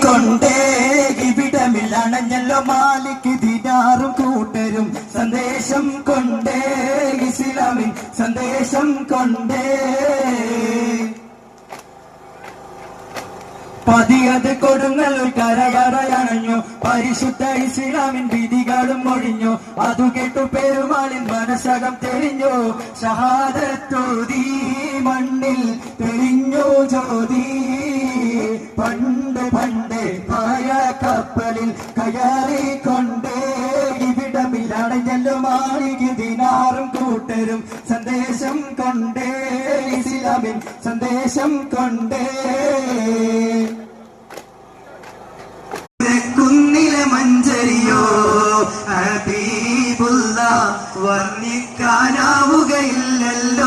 കൊണ്ടേ ഇവിടമില്ലണഞ്ഞല്ലോ മാലിക് ദിനാറും കൂട്ടരും സന്ദേശം കൊണ്ടേ ഇസ്ലാമിൻ സന്ദേശം കൊണ്ടേ പതിയത് കൊടുങ്ങല്ലൂർ കരകരയണഞ്ഞു പരിശുദ്ധ ഇസ്ലാമിൻ വിധികളും ഒഴിഞ്ഞു അതു കേട്ടു പെരുമാളിൻ മനസ്സകം തെളിഞ്ഞു ഷഹാദത്തോതി മണ്ണിൽ തെളിഞ്ഞു ജ്യോതി പണ്ട് പണ്ട് പായ കപ്പലിൽ കയറിക്കൊണ്ടേ ഇവിടമില്ലണഞ്ഞല്ലോ മാളിക് ദിനാറും കൂട്ടരും സന്ദേശം കൊണ്ടേ ഇസ്ലാമിൻ സന്ദേശം കൊണ്ടേ കുന്നിലെ മഞ്ചരിയോ ഹബീബുള്ള വർണ്ണിക്കാനാവുകയില്ലല്ലോ